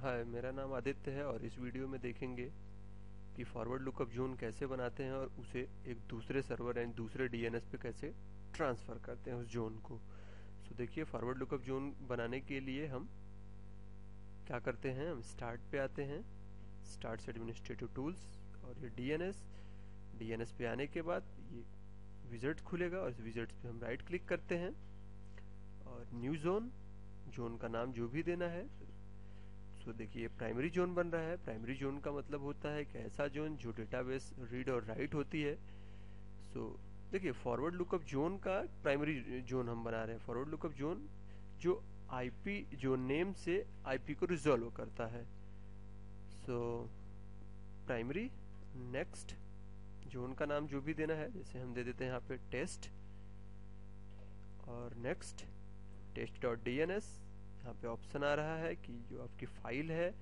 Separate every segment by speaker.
Speaker 1: हाय, मेरा नाम आदित्य है और इस वीडियो में देखेंगे कि फॉरवर्ड लुकअप जोन कैसे बनाते हैं और उसे एक दूसरे सर्वर यानी दूसरे डीएनएस पे कैसे ट्रांसफ़र करते हैं उस जोन को। सो देखिए, फॉरवर्ड लुकअप जोन बनाने के लिए हम क्या करते हैं, हम स्टार्ट पे आते हैं, स्टार्ट से एडमिनिस्ट्रेटिव टूल्स और ये डीएनएस पे आने के बाद ये विजिट खुलेगा और इस विजिट पे हम राइट क्लिक करते हैं और न्यू जोन का नाम जो भी देना है। सो देखिए, प्राइमरी जोन बन रहा है। प्राइमरी जोन का मतलब होता है कि ऐसा जोन जो डेटाबेस रीड और राइट होती है। सो देखिए, फॉरवर्ड लुकअप जोन का प्राइमरी जोन हम बना रहे हैं। फॉरवर्ड लुकअप जोन जो आईपी जो नेम से आईपी को रिजॉल्व करता है। सो प्राइमरी, नेक्स्ट, जोन का नाम जो भी देना है, जैसे हम दे देते हैं यहाँ पे टेस्ट और नेक्स्ट test.dns। यहाँ पे ऑप्शन आ रहा है कि जो आपकी फाइल है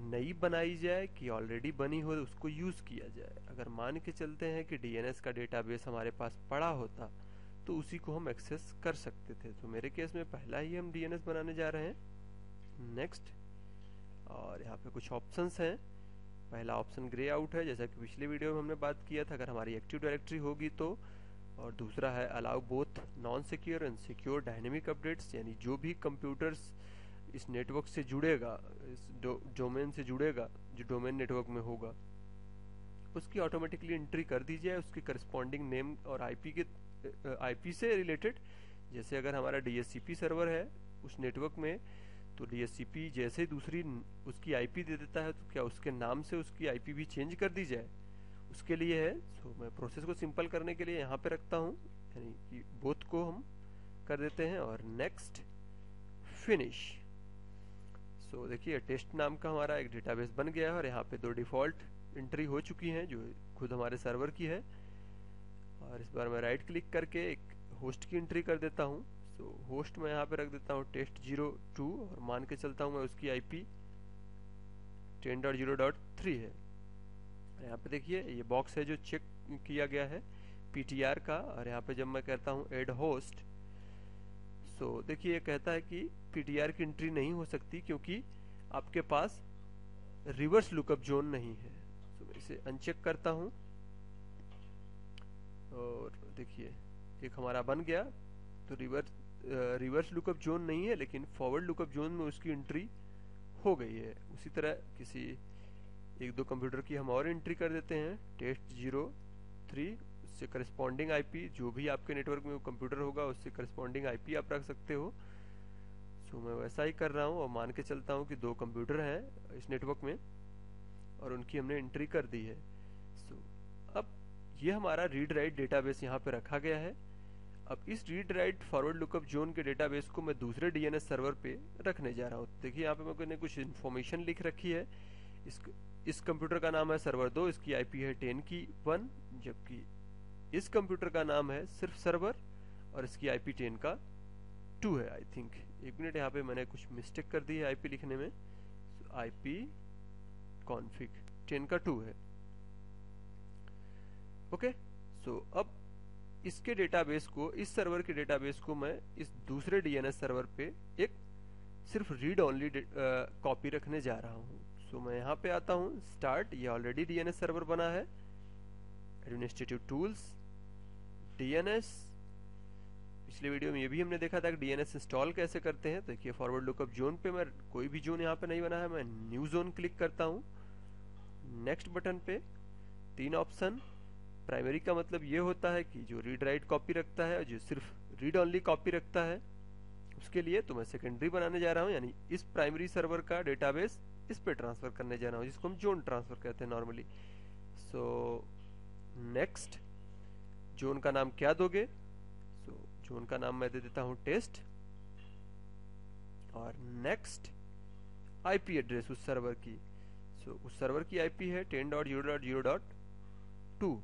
Speaker 1: नई बनाई जाए कि ऑलरेडी बनी हो उसको यूज़ किया जाए। अगर मान के चलते हैं कि डीएनएस का डेटाबेस हमारे पास पड़ा होता तो उसी को हम एक्सेस कर सकते थे। तो मेरे केस में पहला ही हम डीएनएस बनाने जा रहे हैं। नेक्स्ट, और यहाँ पे कुछ ऑप्शंस हैं। पहला ऑप्शन ग्रे आउट है, जैसा कि पिछले वीडियो में हमने बात किया था, अगर हमारी एक्टिव डायरेक्टरी होगी तो। और दूसरा है allow both non secure and secure dynamic updates, यानी जो भी कंप्यूटर्स इस नेटवर्क से जुड़ेगा, इस डोमेन से जुड़ेगा, जो डोमेन नेटवर्क में होगा, उसकी ऑटोमेटिकली एंट्री कर दी जाए उसकी करस्पॉन्डिंग नेम और आईपी से रिलेटेड। जैसे अगर हमारा डीएचसीपी सर्वर है उस नेटवर्क में, तो डीएचसीपी जैसे ही दूसरी उसकी आईपी दे देता है तो क्या उसके नाम से उसकी आईपी भी चेंज कर दी जाए, उसके लिए है। सो मैं प्रोसेस को सिंपल करने के लिए यहाँ पे रखता हूँ, यानी कि बोथ को हम कर देते हैं और नेक्स्ट, फिनिश। सो देखिए, टेस्ट नाम का हमारा एक डेटाबेस बन गया है और यहाँ पे 2 डिफ़ॉल्ट एंट्री हो चुकी हैं जो खुद हमारे सर्वर की है। और इस बार मैं राइट क्लिक करके एक होस्ट की एंट्री कर देता हूँ। सो होस्ट मैं यहाँ पे रख देता हूँ test02 और मान के चलता हूँ मैं उसकी आईपी 10.0.3 है। यहाँ पे देखिए, ये बॉक्स है जो चेक किया गया है पीटीआर का। और यहाँ पे जब मैं कहता हूँ ऐड होस्ट, सो देखिए ये कहता है कि पीटीआर की एंट्री नहीं हो सकती क्योंकि आपके पास रिवर्स लुकअप जोन नहीं है। सो मैं इसे अनचेक करता हूँ और देखिए एक हमारा बन गया। तो रिवर्स लुकअप जोन नहीं है, लेकिन फॉरवर्ड लुकअप जोन में उसकी एंट्री हो गई है। उसी तरह किसी एक दो कंप्यूटर की हम और एंट्री कर देते हैं test03, उससे करस्पॉन्डिंग आईपी जो भी आपके नेटवर्क में वो कंप्यूटर होगा उससे करस्पॉन्डिंग आईपी आप रख सकते हो। सो मैं वैसा ही कर रहा हूँ और मान के चलता हूँ कि 2 कंप्यूटर हैं इस नेटवर्क में और उनकी हमने एंट्री कर दी है। सो अब ये हमारा रीड राइट डेटाबेस यहाँ पे रखा गया है। अब इस read write forward lookup zone के डेटाबेस को मैं दूसरे डीएनएस सर्वर पे रखने जा रहा हूँ। देखिए यहाँ पे मैंने कुछ इन्फॉर्मेशन लिख रखी है। इस कंप्यूटर का नाम है सर्वर 2, इसकी आईपी है 10 की 1, जबकि इस कंप्यूटर का नाम है सिर्फ सर्वर और इसकी आईपी 10 का 2 है। आई थिंक 1 मिनट, यहाँ पे मैंने कुछ मिस्टेक कर दी है आईपी लिखने में। आईपी कॉन्फ़िग 10 का 2 है। ओके, सो अब इसके डेटाबेस को, इस सर्वर के डेटाबेस को मैं इस दूसरे डीएनएस सर्वर पे एक सिर्फ रीड ओनली कॉपी रखने जा रहा हूँ। सो मैं यहाँ पे आता हूँ, स्टार्ट, ये ऑलरेडी डीएनएस सर्वर बना है, एडमिनिस्ट्रेटिव टूल्स, डीएनएस। पिछले वीडियो में ये भी हमने देखा था कि डीएनएस इंस्टॉल कैसे करते हैं। तो देखिए, फॉरवर्ड लुकअप जोन पे मैं कोई भी जोन यहाँ पे नहीं बना है, मैं न्यू जोन क्लिक करता हूँ। नेक्स्ट बटन पे 3 ऑप्शन। प्राइमरी का मतलब ये होता है कि जो रीड राइट कॉपी रखता है और जो सिर्फ रीड ओनली कॉपी रखता है उसके लिए। तो मैं सेकेंडरी बनाने जा रहा हूँ, यानी इस प्राइमरी सर्वर का डेटाबेस इस पे ट्रांसफर करने जा रहा हूँ, जिसको हम जोन ट्रांसफर कहते हैं नॉर्मली। सो नेक्स्ट, जोन का नाम क्या दोगे? सो जोन का नाम मैं दे देता हूँ टेस्ट और नेक्स्ट, आईपी एड्रेस उस सर्वर की। सो उस सर्वर की आईपी है 10.0.0.2।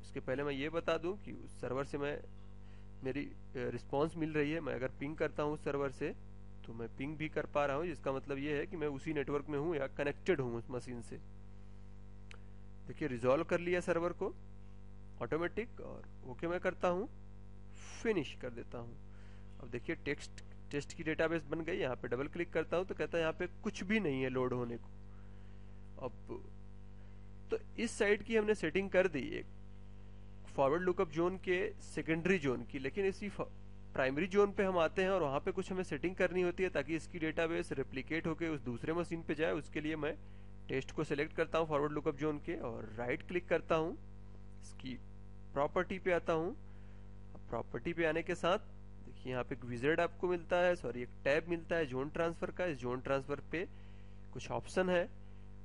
Speaker 1: इसके पहले मैं ये बता दूं कि उस सर्वर से मेरी रिस्पांस मिल रही है। मैं अगर पिंग करता हूँ सर्वर से तो मैं पिंग भी कर पा रहा हूँ, जिसका मतलब ये है कि मैं उसी नेटवर्क में हूँ या कनेक्टेड हूँ उस मशीन से। देखिए, रिजॉल्व कर लिया सर्वर को ऑटोमेटिक और ओके मैं करता हूँ, फिनिश कर देता हूँ। अब देखिए, टेक्स्ट टेस्ट की डेटाबेस बन गई। यहाँ पे डबल क्लिक करता हूँ तो कहता है यहाँ पे कुछ भी नहीं है लोड होने को। अब तो इस साइड की हमने सेटिंग कर दी एक फॉरवर्ड लुकअप जोन के सेकेंडरी जोन की, लेकिन इसी प्राइमरी जोन पे हम आते हैं और वहाँ पे कुछ हमें सेटिंग करनी होती है ताकि इसकी डेटाबेस रेप्लिकेट होकर उस दूसरे मशीन पे जाए। उसके लिए मैं टेस्ट को सिलेक्ट करता हूँ फॉरवर्ड लुकअप जोन के और राइट क्लिक करता हूँ, इसकी प्रॉपर्टी पे आता हूँ। प्रॉपर्टी पे आने के साथ देखिए यहाँ पे एक विजार्ड आपको मिलता है, सॉरी एक टैब मिलता है जोन ट्रांसफर का। इस जोन ट्रांसफर पे कुछ ऑप्शन है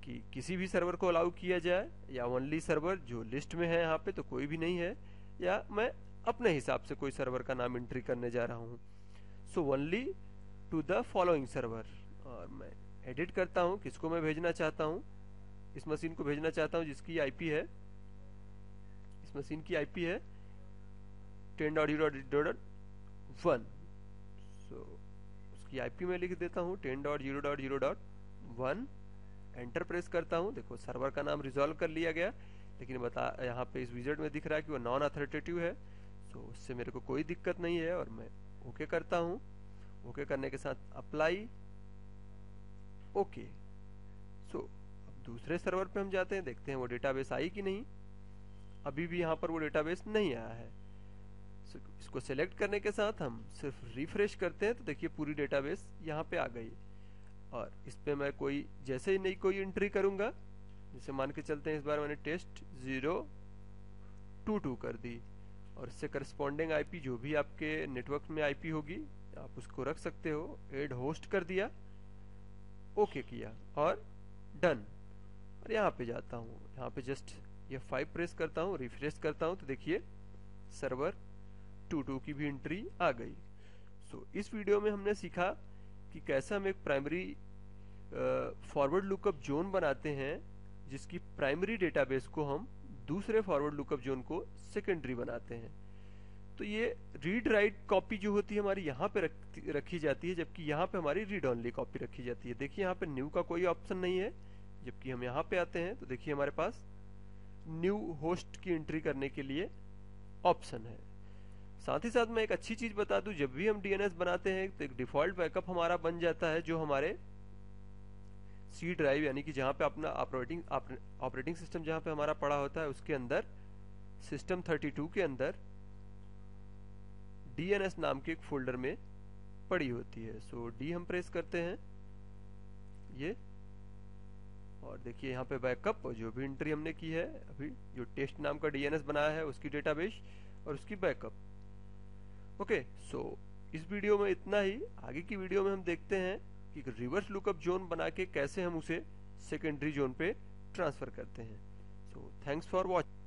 Speaker 1: कि किसी भी सर्वर को अलाउ किया जाए या ओनली सर्वर जो लिस्ट में है यहाँ पे तो कोई भी नहीं है, या मैं अपने हिसाब से कोई सर्वर का नाम एंट्री करने जा रहा हूँ। So only to the following server, और मैं एडिट करता हूँ किसको मैं भेजना चाहता हूँ। इस मशीन को भेजना चाहता हूँ जिसकी आईपी है, इस मशीन की आईपी है 10.0.0.1। सो उसकी आईपी में लिख देता हूँ 10.0.0.1। एंटर प्रेस करता हूँ। देखो सर्वर का नाम रिजॉल्व कर लिया गया, लेकिन बता यहाँ पे इस विजार्ड में दिख रहा है कि वो नॉन अथॉरिटेटिव है। सो उससे मेरे को कोई दिक्कत नहीं है और मैं ओके करता हूँ। ओके करने के साथ अप्लाई, ओके। सो अब दूसरे सर्वर पे हम जाते हैं, देखते हैं वो डेटाबेस आई कि नहीं। अभी भी यहाँ पर वो डेटाबेस नहीं आया है। इसको सेलेक्ट करने के साथ हम सिर्फ रिफ्रेश करते हैं तो देखिए पूरी डेटाबेस यहाँ पे आ गई। और इस पे मैं कोई जैसे ही नई कोई एंट्री करूंगा, जैसे मान के चलते हैं इस बार मैंने टेस्ट 022 कर दी और इससे करस्पॉन्डिंग आईपी जो भी आपके नेटवर्क में आईपी होगी आप उसको रख सकते हो। ऐड होस्ट कर दिया, ओके किया और डन। और यहाँ पे जाता हूँ, यहाँ पे जस्ट F5 प्रेस करता हूँ, रिफ्रेश करता हूँ तो देखिए सर्वर 22 की भी एंट्री आ गई। सो इस वीडियो में हमने सीखा कि कैसे हम एक प्राइमरी फॉरवर्ड लुकअप जोन बनाते हैं जिसकी प्राइमरी डेटाबेस को हम दूसरे फॉरवर्ड लुकअप जोन को सेकेंडरी बनाते हैं। तो ये रीड राइट कॉपी जो होती है हमारी यहाँ पे रखी जाती है, जबकि यहाँ पे हमारी रीड ओनली कॉपी रखी जाती है। देखिए यहाँ पे न्यू का कोई ऑप्शन नहीं है, जबकि हम यहाँ पे आते हैं तो देखिए हमारे पास न्यू होस्ट की एंट्री करने के लिए ऑप्शन है। साथ ही साथ मैं एक अच्छी चीज बता दूं, जब भी हम डीएनएस बनाते हैं तो एक डिफॉल्ट बैकअप हमारा बन जाता है जो हमारे सी ड्राइव यानी कि जहां पे अपना ऑपरेटिंग सिस्टम जहां पे हमारा पड़ा होता है उसके अंदर सिस्टम 32 के अंदर डीएनएस नाम के एक फोल्डर में पड़ी होती है। सो डी हम प्रेस करते हैं ये, और देखिए यहाँ पे बैकअप और जो भी एंट्री हमने की है अभी जो टेस्ट नाम का डीएनएस बनाया है उसकी डेटाबेस और उसकी बैकअप। ओके, सो इस वीडियो में इतना ही। आगे की वीडियो में हम देखते हैं कि रिवर्स लुकअप जोन बना के कैसे हम उसे सेकेंडरी जोन पे ट्रांसफर करते हैं। So thanks for watching.